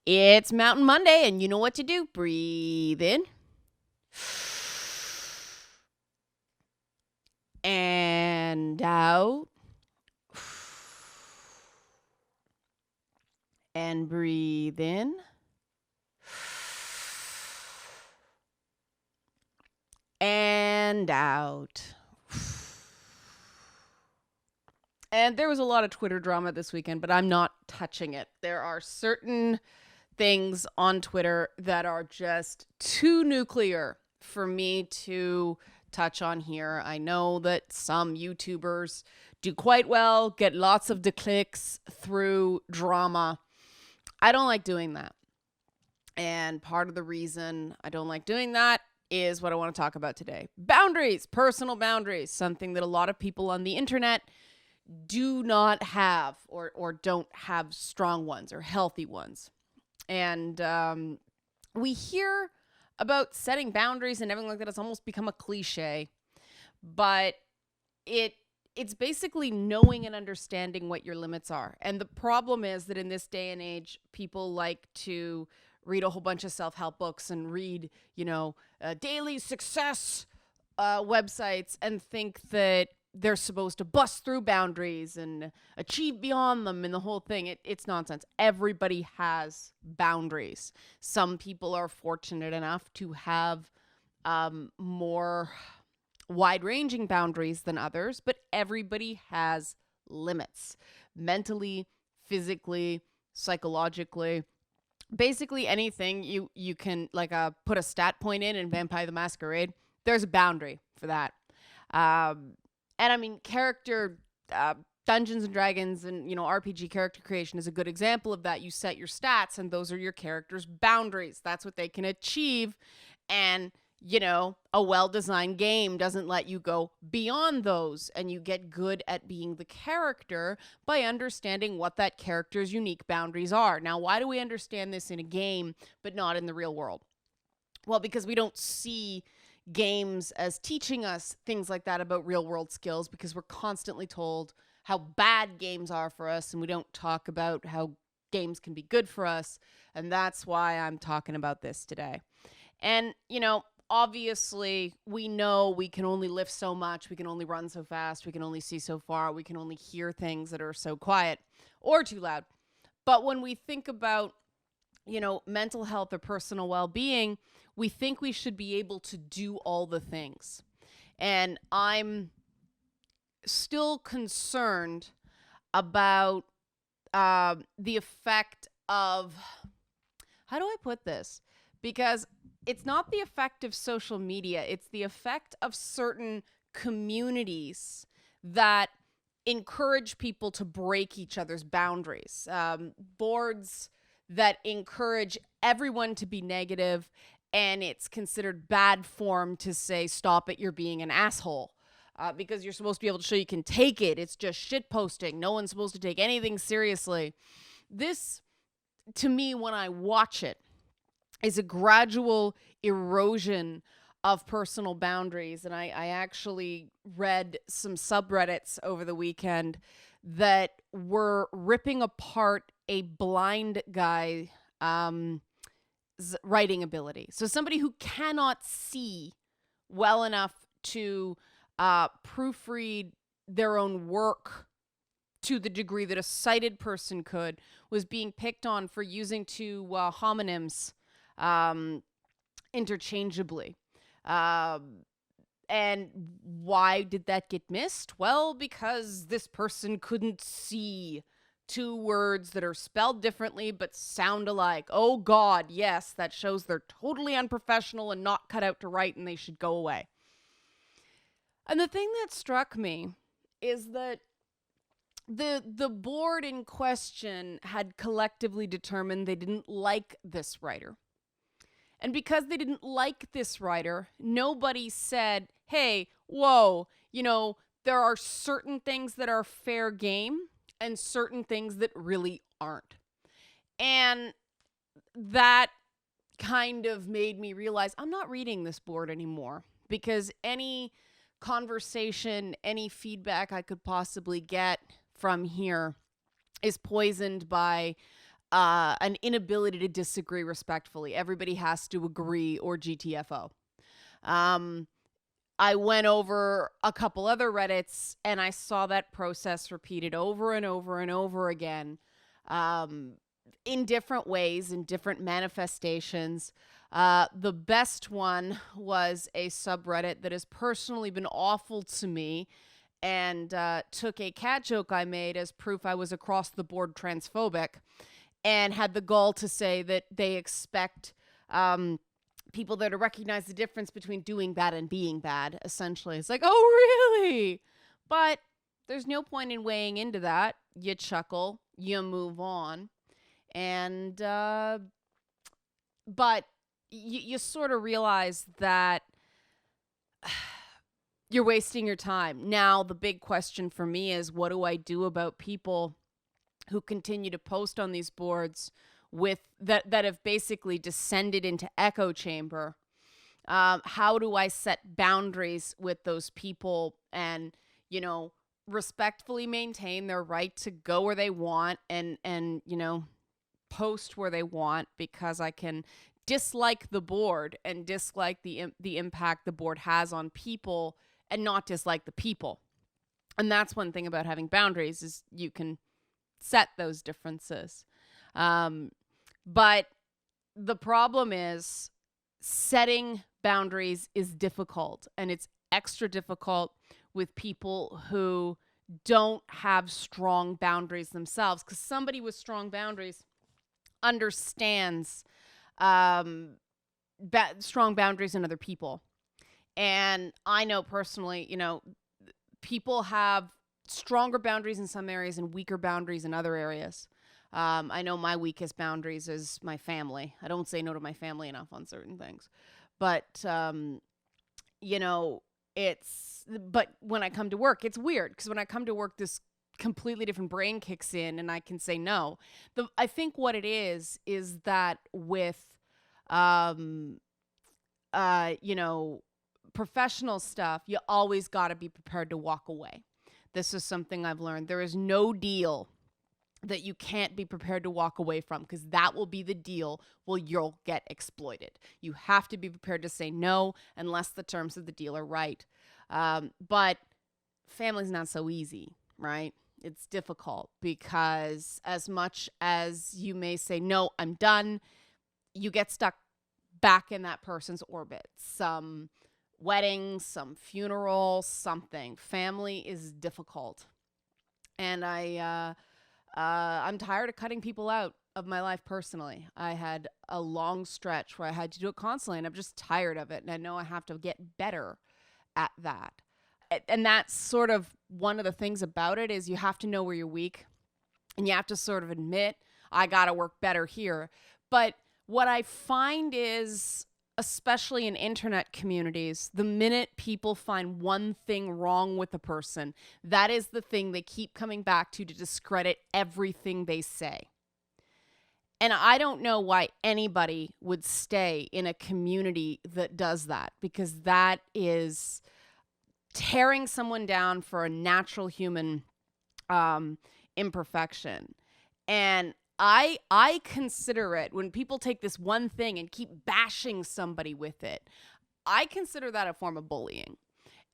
It's Mountain Monday, and you know what to do. Breathe in and out, and breathe in and out. And there was a lot of Twitter drama this weekend, but I'm not touching it. There are certain things on Twitter that are just too nuclear for me to touch on here. I know that some YouTubers do quite well, get lots of clicks through drama. I don't like doing that. And part of the reason I don't like doing that is what I want to talk about today. Boundaries, personal boundaries, something that a lot of people on the internet do not have or don't have strong ones or healthy ones. And we hear about setting boundaries and everything like that. It's almost become a cliche, but it's basically knowing and understanding what your limits are. And the problem is that in this day and age, people like to read a whole bunch of self-help books and read, daily success websites and think that they're supposed to bust through boundaries and achieve beyond them and the whole thing. It's nonsense. Everybody has boundaries. Some people are fortunate enough to have more wide-ranging boundaries than others, but everybody has limits. Mentally, physically, psychologically, basically anything you can put a stat point in Vampire the Masquerade. There's a boundary for that. And I mean, character, Dungeons and Dragons and, RPG character creation is a good example of that. You set your stats and those are your character's boundaries. That's what they can achieve. And, a well-designed game doesn't let you go beyond those. And you get good at being the character by understanding what that character's unique boundaries are. Now, why do we understand this in a game but not in the real world? Well, because we don't see games as teaching us things like that about real world skills, because we're constantly told how bad games are for us and we don't talk about how games can be good for us. And that's why I'm talking about this today. And, obviously we know we can only lift so much, we can only run so fast, we can only see so far, we can only hear things that are so quiet or too loud. But when we think about mental health or personal well-being, we think we should be able to do all the things. And I'm still concerned about the effect of, how do I put this? Because it's not the effect of social media, it's the effect of certain communities that encourage people to break each other's boundaries. Boards that encourage everyone to be negative, and it's considered bad form to say, stop it, you're being an asshole. Because you're supposed to be able to show you can take it. It's just shit posting. No one's supposed to take anything seriously. This, to me, when I watch it, is a gradual erosion of personal boundaries. And I actually read some subreddits over the weekend that were ripping apart a blind guy writing ability. So somebody who cannot see well enough to proofread their own work to the degree that a sighted person could was being picked on for using two homonyms interchangeably. And why did that get missed? Well, because this person couldn't see two words that are spelled differently but sound alike. Oh God, yes, that shows they're totally unprofessional and not cut out to write and they should go away. And the thing that struck me is that the board in question had collectively determined they didn't like this writer. And because they didn't like this writer, nobody said, hey, whoa, there are certain things that are fair game and certain things that really aren't. And that kind of made me realize I'm not reading this board anymore, because any conversation, any feedback I could possibly get from here is poisoned by an inability to disagree respectfully. Everybody has to agree or GTFO. I went over a couple other Reddits and I saw that process repeated over and over and over again, in different ways, in different manifestations. The best one was a subreddit that has personally been awful to me and took a cat joke I made as proof I was across the board transphobic and had the gall to say that they expect people there to recognize the difference between doing bad and being bad, essentially. It's like, oh, really? But there's no point in weighing into that. You chuckle, you move on. And, but you sort of realize that you're wasting your time. Now, the big question for me is, what do I do about people who continue to post on these boards with that have basically descended into echo chamber? How do I set boundaries with those people and, respectfully maintain their right to go where they want and post where they want, because I can dislike the board and dislike the impact the board has on people and not dislike the people. And that's one thing about having boundaries, is you can set those differences. But the problem is setting boundaries is difficult, and it's extra difficult with people who don't have strong boundaries themselves, because somebody with strong boundaries understands strong boundaries in other people. And I know personally, people have stronger boundaries in some areas and weaker boundaries in other areas. I know my weakest boundaries is my family. I don't say no to my family enough on certain things. But, but when I come to work, it's weird, because when I come to work, this completely different brain kicks in and I can say no. I think what it is that with, professional stuff, you always got to be prepared to walk away. This is something I've learned. There is no deal that you can't be prepared to walk away from, because that will be the deal where you'll get exploited. You have to be prepared to say no unless the terms of the deal are right. But family's not so easy, right? It's difficult, because as much as you may say, no, I'm done, you get stuck back in that person's orbit. Some wedding, some funeral, something. Family is difficult. And I'm tired of cutting people out of my life personally. I had a long stretch where I had to do it constantly, and I'm just tired of it. And I know I have to get better at that. And that's sort of one of the things about it, is you have to know where you're weak, and you have to sort of admit, I got to work better here. But what I find is, especially in internet communities, the minute people find one thing wrong with a person, that is the thing they keep coming back to discredit everything they say. And I don't know why anybody would stay in a community that does that, because that is tearing someone down for a natural human imperfection. And I consider it, when people take this one thing and keep bashing somebody with it, I consider that a form of bullying.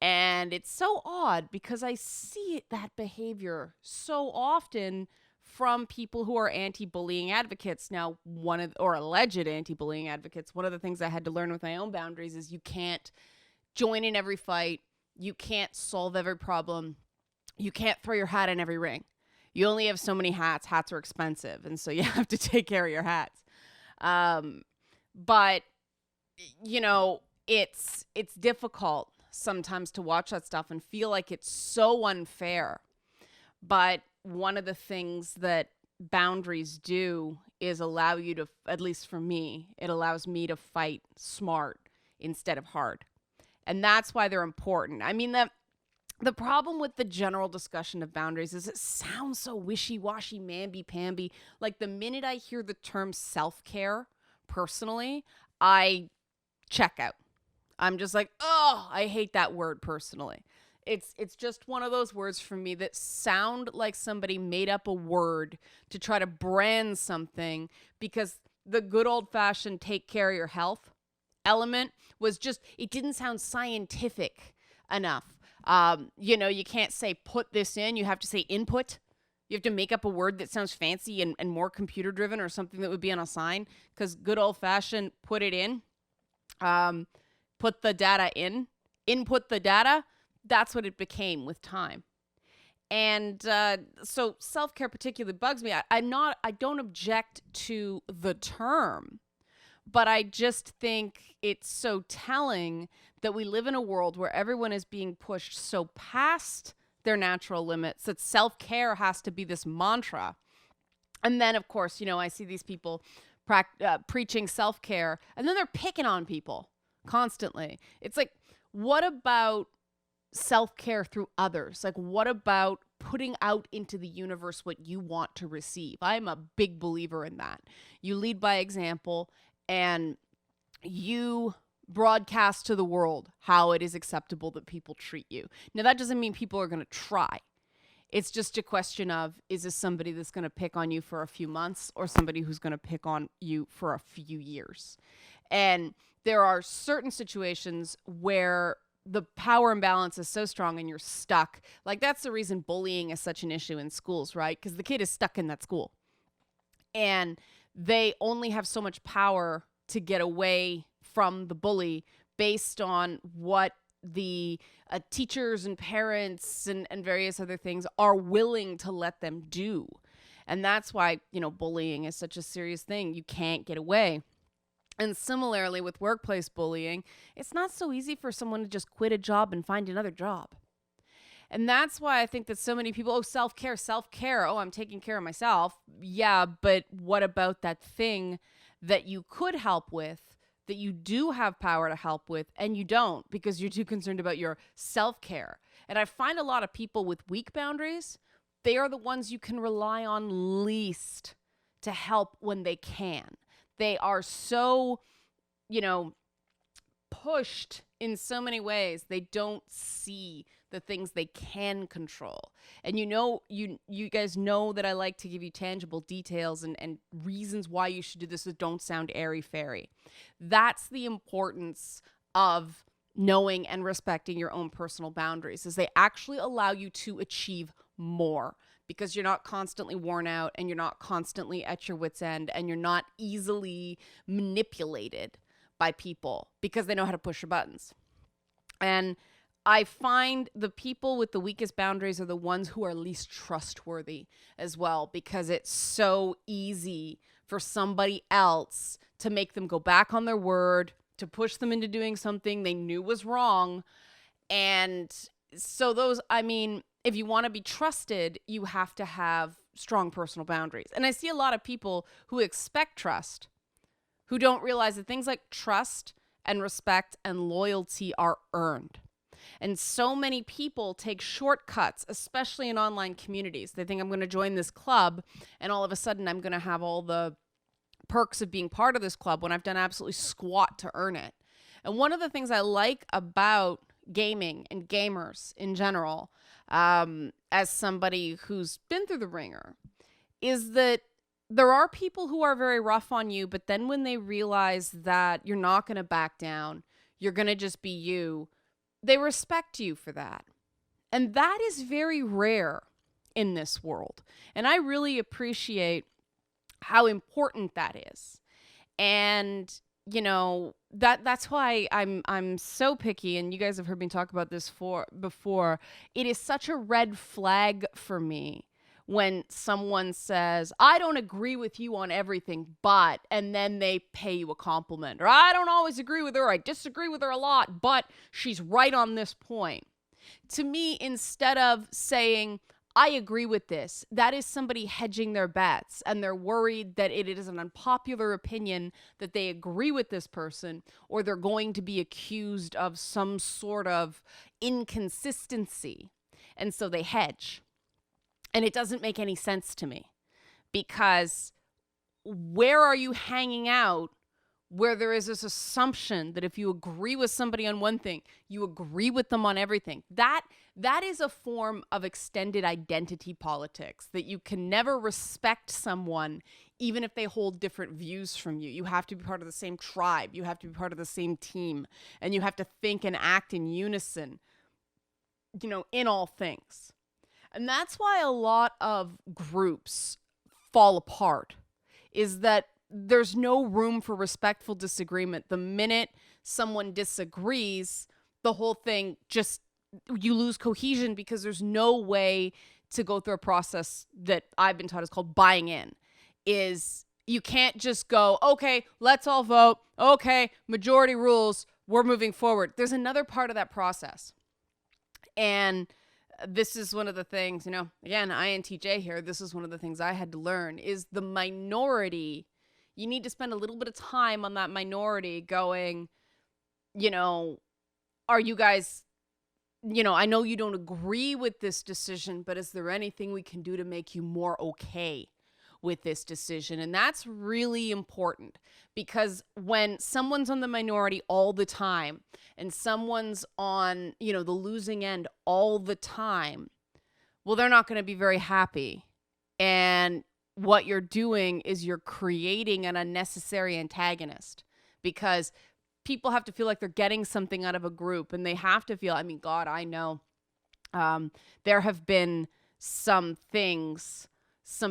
And it's so odd, because I see that behavior so often from people who are anti-bullying advocates. Now, or alleged anti-bullying advocates, one of the things I had to learn with my own boundaries is you can't join in every fight. You can't solve every problem. You can't throw your hat in every ring. You only have so many hats. Hats are expensive, and so you have to take care of your hats. But it's difficult sometimes to watch that stuff and feel like it's so unfair. But one of the things that boundaries do is allow you to, at least for me, it allows me to fight smart instead of hard. And that's why they're important. I mean, the problem with the general discussion of boundaries is it sounds so wishy-washy, mamby-pamby. Like, the minute I hear the term self-care, personally, I check out. I'm just like, oh, I hate that word personally. It's just one of those words for me that sound like somebody made up a word to try to brand something, because the good old fashioned take care of your health element was just, it didn't sound scientific enough. You can't say put this in, you have to say input. You have to make up a word that sounds fancy and more computer driven, or something that would be on a sign, because good old fashioned put it in, put the data in, input the data, that's what it became with time. And so self-care particularly bugs me. I don't object to the term, but I just think it's so telling that we live in a world where everyone is being pushed so past their natural limits that self-care has to be this mantra. And then, of course, I see these people preaching self-care, and then they're picking on people constantly. It's like, what about self-care through others? Like, what about putting out into the universe what you want to receive? I'm a big believer in that. You lead by example, and you broadcast to the world how it is acceptable that people treat you. Now, that doesn't mean people are going to try. It's just a question of, is this somebody that's going to pick on you for a few months, or somebody who's going to pick on you for a few years? And there are certain situations where the power imbalance is so strong and you're stuck. Like, that's the reason bullying is such an issue in schools, right? Because the kid is stuck in that school, and they only have so much power to get away from the bully based on what the teachers and parents and various other things are willing to let them do. And that's why, bullying is such a serious thing. You can't get away. And similarly with workplace bullying, it's not so easy for someone to just quit a job and find another job. And that's why I think that so many people, self-care. Oh, I'm taking care of myself. Yeah, but what about that thing that you could help with, that you do have power to help with, and you don't, because you're too concerned about your self-care? And I find a lot of people with weak boundaries, they are the ones you can rely on least to help when they can. They are so, pushed in so many ways. They don't see the things they can control. And you guys know that I like to give you tangible details and reasons why you should do this that don't sound airy-fairy. That's the importance of knowing and respecting your own personal boundaries, is they actually allow you to achieve more, because you're not constantly worn out, and you're not constantly at your wit's end, and you're not easily manipulated by people because they know how to push your buttons. And I find the people with the weakest boundaries are the ones who are least trustworthy as well, because it's so easy for somebody else to make them go back on their word, to push them into doing something they knew was wrong. And so if you want to be trusted, you have to have strong personal boundaries. And I see a lot of people who expect trust, who don't realize that things like trust and respect and loyalty are earned. And so many people take shortcuts, especially in online communities. They think, I'm going to join this club, and all of a sudden I'm going to have all the perks of being part of this club, when I've done absolutely squat to earn it. And one of the things I like about gaming and gamers in general, as somebody who's been through the ringer, is that there are people who are very rough on you, but then when they realize that you're not going to back down, you're going to just be you, they respect you for that. And that is very rare in this world. And I really appreciate how important that is. And that's why I'm so picky, and you guys have heard me talk about this before. It is such a red flag for me when someone says, I don't agree with you on everything, but, and then they pay you a compliment. Or, I don't always agree with her, I disagree with her a lot, but she's right on this point. To me, instead of saying, I agree with this, that is somebody hedging their bets, and they're worried that it is an unpopular opinion that they agree with this person, or they're going to be accused of some sort of inconsistency. And so they hedge. And it doesn't make any sense to me, because where are you hanging out where there is this assumption that if you agree with somebody on one thing, you agree with them on everything. That is a form of extended identity politics, that you can never respect someone even if they hold different views from you. You have to be part of the same tribe, you have to be part of the same team, and you have to think and act in unison, in all things. And that's why a lot of groups fall apart, is that there's no room for respectful disagreement. The minute someone disagrees, the whole thing you lose cohesion, because there's no way to go through a process that I've been taught is called buying in. Is you can't just go, okay, let's all vote. Okay, majority rules, we're moving forward. There's another part of that process. And this is one of the things, again, INTJ here, this is one of the things I had to learn, is the minority. You need to spend a little bit of time on that minority going, are you guys, I know you don't agree with this decision, but is there anything we can do to make you more okay with this decision? And that's really important, because when someone's on the minority all the time and someone's on, the losing end all the time, well, they're not going to be very happy. And what you're doing is you're creating an unnecessary antagonist, because people have to feel like they're getting something out of a group, and they have to feel, God, I know there have been some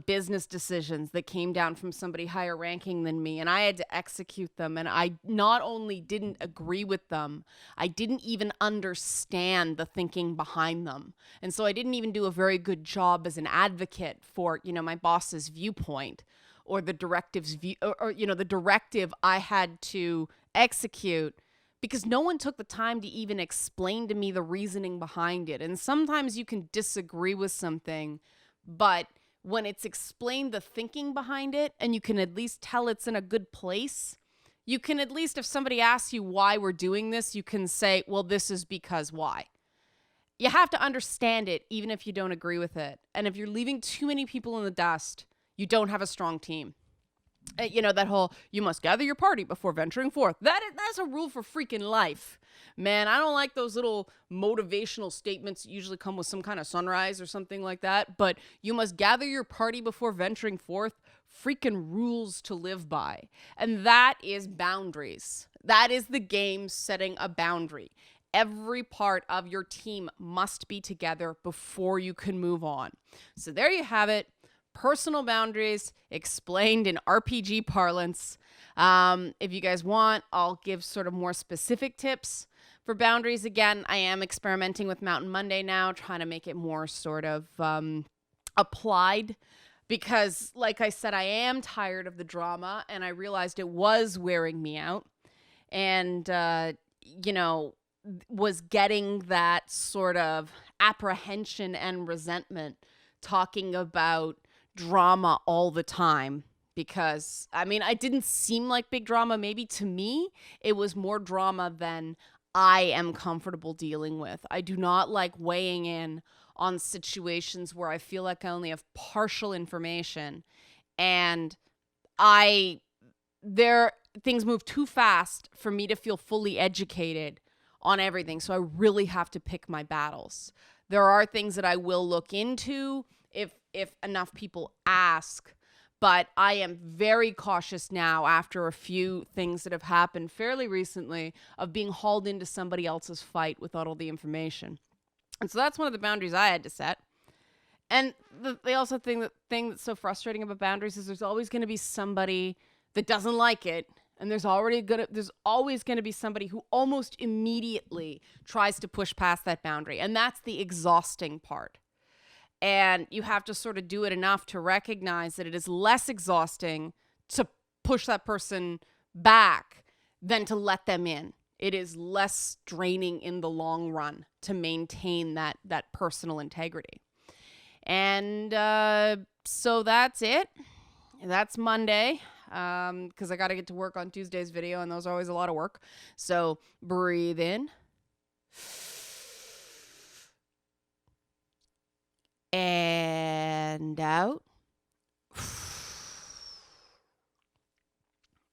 business decisions that came down from somebody higher ranking than me, and I had to execute them. And I not only didn't agree with them, I didn't even understand the thinking behind them. And so I didn't even do a very good job as an advocate for, my boss's viewpoint, or the directives or the directive I had to execute, because no one took the time to even explain to me the reasoning behind it. And sometimes you can disagree with something, but when it's explained the thinking behind it, and you can at least tell it's in a good place, you can at least, if somebody asks you why we're doing this, you can say, well, this is because why. You have to understand it, even if you don't agree with it. And if you're leaving too many people in the dust, you don't have a strong team. That whole, you must gather your party before venturing forth. That's a rule for freaking life. Man, I don't like those little motivational statements that usually come with some kind of sunrise or something like that. But you must gather your party before venturing forth. Freaking rules to live by. And that is boundaries. That is the game setting a boundary. Every part of your team must be together before you can move on. So there you have it. Personal boundaries explained in RPG parlance. If you guys want, I'll give sort of more specific tips for boundaries. Again, I am experimenting with Mountain Monday now, trying to make it more sort of applied, because like I said, I am tired of the drama, and I realized it was wearing me out, and was getting that sort of apprehension and resentment talking about drama all the time, because it didn't seem like big drama. Maybe to me it was more drama than I am comfortable dealing with. I do not like weighing in on situations where I feel like I only have partial information, and things move too fast for me to feel fully educated on everything. So I really have to pick my battles. There are things that I will look into if enough people ask, but I am very cautious now, after a few things that have happened fairly recently, of being hauled into somebody else's fight without all the information. And so that's one of the boundaries I had to set. And they also think the thing that's so frustrating about boundaries is there's always going to be somebody that doesn't like it. And there's always going to be somebody who almost immediately tries to push past that boundary. And that's the exhausting part. And you have to sort of do it enough to recognize that it is less exhausting to push that person back than to let them in. It is less draining in the long run to maintain that personal integrity. And so that's it. That's Monday, because I got to get to work on Tuesday's video, and those are always a lot of work. So breathe in. And out.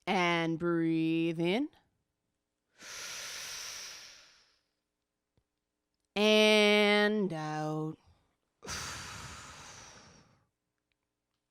And And breathe in. And out.